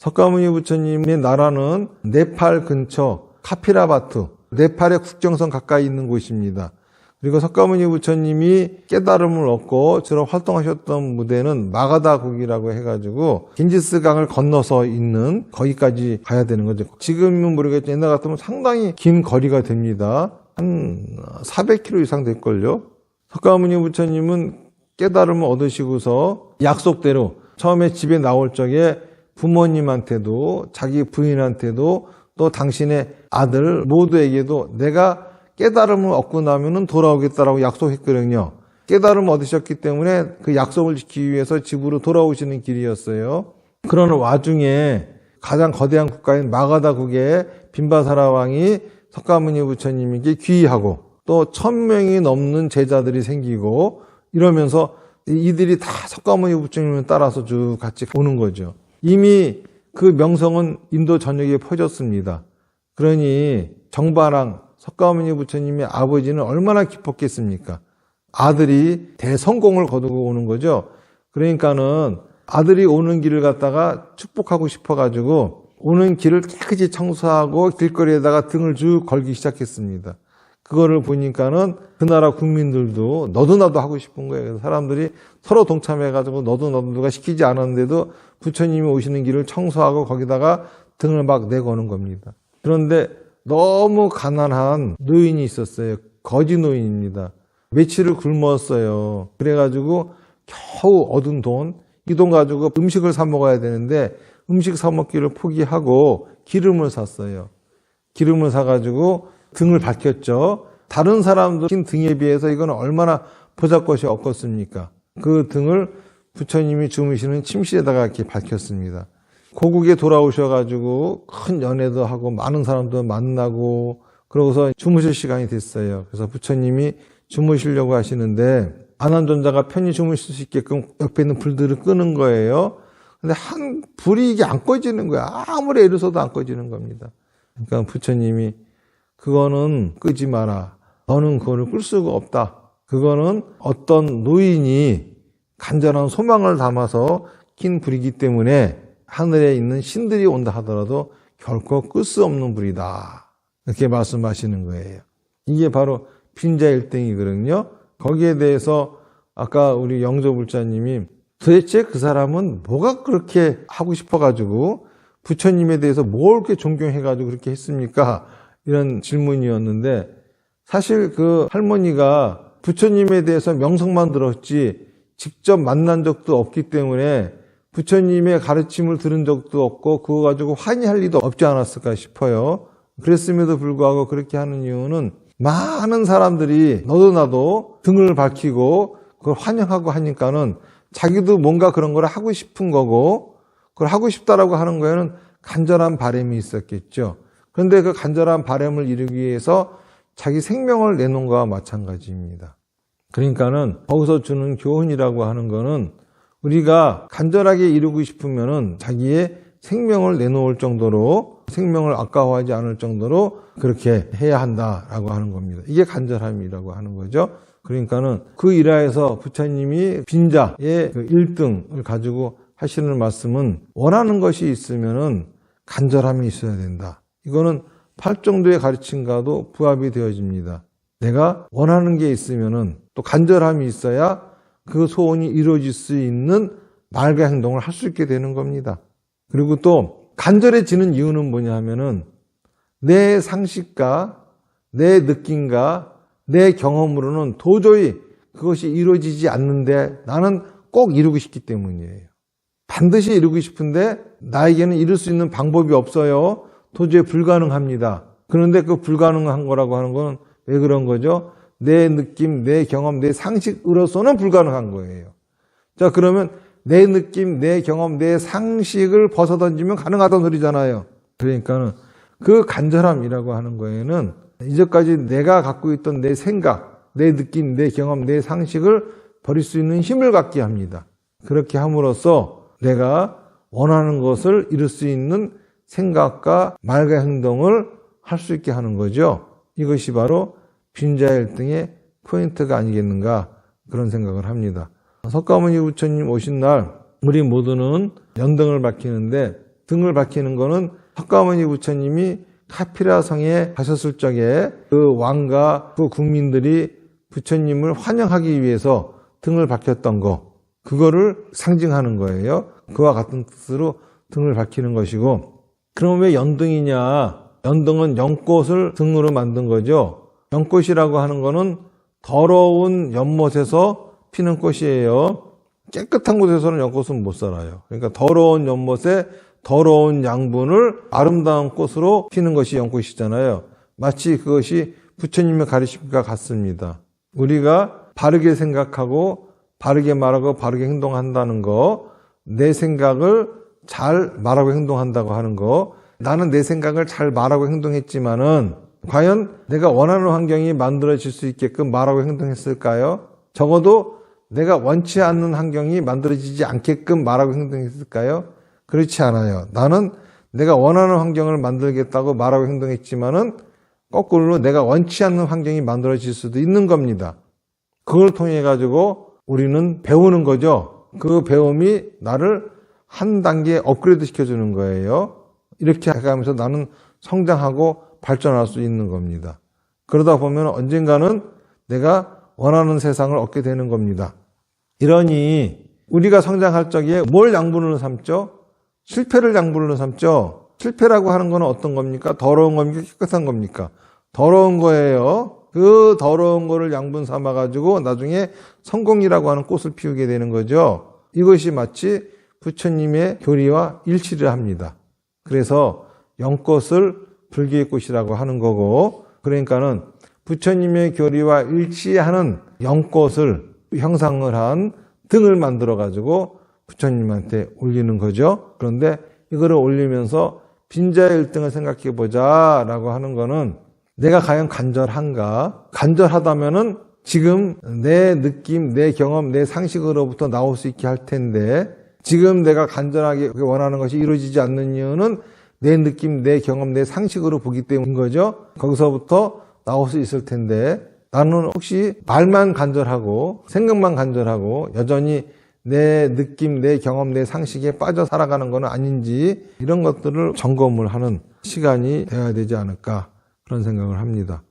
석가모니 부처님의 나라는 네팔 근처 카피라바투, 네팔의 국경선 가까이 있는 곳입니다. 그리고 석가모니 부처님이 깨달음을 얻고 주로 활동하셨던 무대는 마가다국이라고 해가지고 긴지스강을 건너서 있는 거기까지 가야 되는 거죠. 지금은 모르겠지만 옛날 같으면 상당히 긴 거리가 됩니다. 한 400km 이상 될걸요. 석가모니 부처님은 깨달음을 얻으시고서 약속대로 처음에 집에 나올 적에 부모님한테도 자기 부인한테도 또 당신의 아들 모두에게도 내가 깨달음을 얻고 나면은 돌아오겠다라고 약속했거든요. 깨달음을 얻으셨기 때문에 그 약속을 지키기 위해서 집으로 돌아오시는 길이었어요. 그런 와중에 가장 거대한 국가인 마가다국의 빈바사라 왕이 석가모니 부처님에게 귀의하고 또 1000명이 넘는 제자들이 생기고 이러면서 이들이 다 석가모니 부처님을 따라서 쭉 같이 오는 거죠. 이미 그 명성은 인도 전역에 퍼졌습니다. 그러니 정바랑 석가모니 부처님의 아버지는 얼마나 기뻤겠습니까? 아들이 대성공을 거두고 오는 거죠. 그러니까는 아들이 오는 길을 갖다가 축복하고 싶어가지고 오는 길을 깨끗이 청소하고 길거리에다가 등을 쭉 걸기 시작했습니다. 그거를 보니까는 그 나라 국민들도 너도 나도 하고 싶은 거예요. 그래서 사람들이 서로 동참해가지고 너도 나도 누가 시키지 않았는데도 부처님이 오시는 길을 청소하고 거기다가 등을 막 내거는 겁니다. 그런데 너무 가난한 노인이 있었어요. 거지 노인입니다. 며칠을 굶었어요. 그래가지고 겨우 얻은 돈, 이 돈 가지고 음식을 사 먹어야 되는데 음식 사 먹기를 포기하고 기름을 샀어요. 기름을 사가지고 등을 밝혔죠. 다른 사람들 등에 비해서 이건 얼마나 보잘것이 없겠습니까? 그 등을 부처님이 주무시는 침실에다가 이렇게 밝혔습니다. 고국에 돌아오셔가지고 큰 연회도 하고 많은 사람도 만나고 그러고서 주무실 시간이 됐어요. 그래서 부처님이 주무시려고 하시는데 안한존자가 편히 주무실 수 있게끔 옆에 있는 불들을 끄는 거예요. 근데 불이 이게 안 꺼지는 거야. 아무리 애를 써도 안 꺼지는 겁니다. 그러니까 부처님이 그거는 끄지 마라. 너는 그거를 끌 수가 없다. 그거는 어떤 노인이 간절한 소망을 담아서 낀 불이기 때문에 하늘에 있는 신들이 온다 하더라도 결코 끌 수 없는 불이다. 이렇게 말씀하시는 거예요. 이게 바로 빈자일등이거든요. 거기에 대해서 아까 우리 영조불자님이 도대체 그 사람은 뭐가 그렇게 하고 싶어가지고 부처님에 대해서 뭘 그렇게 존경해가지고 그렇게 했습니까? 이런 질문이었는데 사실 그 할머니가 부처님에 대해서 명성만 들었지 직접 만난 적도 없기 때문에 부처님의 가르침을 들은 적도 없고 그거 가지고 환희할 리도 없지 않았을까 싶어요. 그랬음에도 불구하고 그렇게 하는 이유는 많은 사람들이 너도 나도 등을 밝히고 그걸 환영하고 하니까는 자기도 뭔가 그런 걸 하고 싶은 거고 그걸 하고 싶다라고 하는 거에는 간절한 바람이 있었겠죠. 그런데 그 간절한 바람을 이루기 위해서 자기 생명을 내놓은 거와 마찬가지입니다. 그러니까는 거기서 주는 교훈이라고 하는 거는 우리가 간절하게 이루고 싶으면은 자기의 생명을 내놓을 정도로 생명을 아까워하지 않을 정도로 그렇게 해야 한다라고 하는 겁니다. 이게 간절함이라고 하는 거죠. 그러니까는 그 일화에서 부처님이 빈자의 그 1등을 가지고 하시는 말씀은 원하는 것이 있으면은 간절함이 있어야 된다. 이거는 팔정도의 가르침과도 부합이 되어집니다. 내가 원하는 게 있으면은 또 간절함이 있어야 그 소원이 이루어질 수 있는 말과 행동을 할 수 있게 되는 겁니다. 그리고 또 간절해지는 이유는 뭐냐 하면은 내 상식과 내 느낌과 내 경험으로는 도저히 그것이 이루어지지 않는데 나는 꼭 이루고 싶기 때문이에요. 반드시 이루고 싶은데 나에게는 이룰 수 있는 방법이 없어요. 도저히 불가능합니다. 그런데 그 불가능한 거라고 하는 건 왜 그런 거죠? 내 느낌, 내 경험, 내 상식으로서는 불가능한 거예요. 자, 그러면 내 느낌, 내 경험, 내 상식을 벗어던지면 가능하다는 소리잖아요. 그러니까는 그 간절함이라고 하는 거에는 이제까지 내가 갖고 있던 내 생각, 내 느낌, 내 경험, 내 상식을 버릴 수 있는 힘을 갖게 합니다. 그렇게 함으로써 내가 원하는 것을 이룰 수 있는 생각과 말과 행동을 할 수 있게 하는 거죠. 이것이 바로 빈자일등의 포인트가 아니겠는가 그런 생각을 합니다. 석가모니 부처님 오신 날 우리 모두는 연등을 밝히는데 등을 밝히는 거는 석가모니 부처님이 카피라성에 가셨을 적에 그 왕과 그 국민들이 부처님을 환영하기 위해서 등을 밝혔던 거, 그거를 상징하는 거예요. 그와 같은 뜻으로 등을 밝히는 것이고, 그럼 왜 연등이냐? 연등은 연꽃을 등으로 만든 거죠. 연꽃이라고 하는 거는 더러운 연못에서 피는 꽃이에요. 깨끗한 곳에서는 연꽃은 못 살아요. 그러니까 더러운 연못에 더러운 양분을 아름다운 꽃으로 피는 것이 연꽃이잖아요. 마치 그것이 부처님의 가르침과 같습니다. 우리가 바르게 생각하고 바르게 말하고 바르게 행동한다는 거, 내 생각을 잘 말하고 행동한다고 하는 거, 나는 내 생각을 잘 말하고 행동했지만은 과연 내가 원하는 환경이 만들어질 수 있게끔 말하고 행동했을까요? 적어도 내가 원치 않는 환경이 만들어지지 않게끔 말하고 행동했을까요? 그렇지 않아요. 나는 내가 원하는 환경을 만들겠다고 말하고 행동했지만은 거꾸로 내가 원치 않는 환경이 만들어질 수도 있는 겁니다. 그걸 통해 가지고 우리는 배우는 거죠. 그 배움이 나를 한 단계 업그레이드 시켜주는 거예요. 이렇게 해가면서 나는 성장하고 발전할 수 있는 겁니다. 그러다 보면 언젠가는 내가 원하는 세상을 얻게 되는 겁니다. 이러니 우리가 성장할 적에 뭘 양분으로 삼죠? 실패를 양분으로 삼죠. 실패라고 하는 건 어떤 겁니까? 더러운 겁니까? 깨끗한 겁니까? 더러운 거예요. 그 더러운 거를 양분 삼아가지고 나중에 성공이라고 하는 꽃을 피우게 되는 거죠. 이것이 마치 부처님의 교리와 일치를 합니다. 그래서 연꽃을 불교의 꽃이라고 하는 거고, 그러니까는 부처님의 교리와 일치하는 연꽃을 형상을 한 등을 만들어 가지고 부처님한테 올리는 거죠. 그런데 이거를 올리면서 빈자의 1등을 생각해 보자 라고 하는 거는 내가 과연 간절한가? 간절하다면은 지금 내 느낌, 내 경험, 내 상식으로부터 나올 수 있게 할 텐데, 지금 내가 간절하게 원하는 것이 이루어지지 않는 이유는 내 느낌, 내 경험, 내 상식으로 보기 때문인 거죠. 거기서부터 나올 수 있을 텐데, 나는 혹시 말만 간절하고 생각만 간절하고 여전히 내 느낌, 내 경험, 내 상식에 빠져 살아가는 건 아닌지, 이런 것들을 점검을 하는 시간이 되어야 되지 않을까, 그런 생각을 합니다.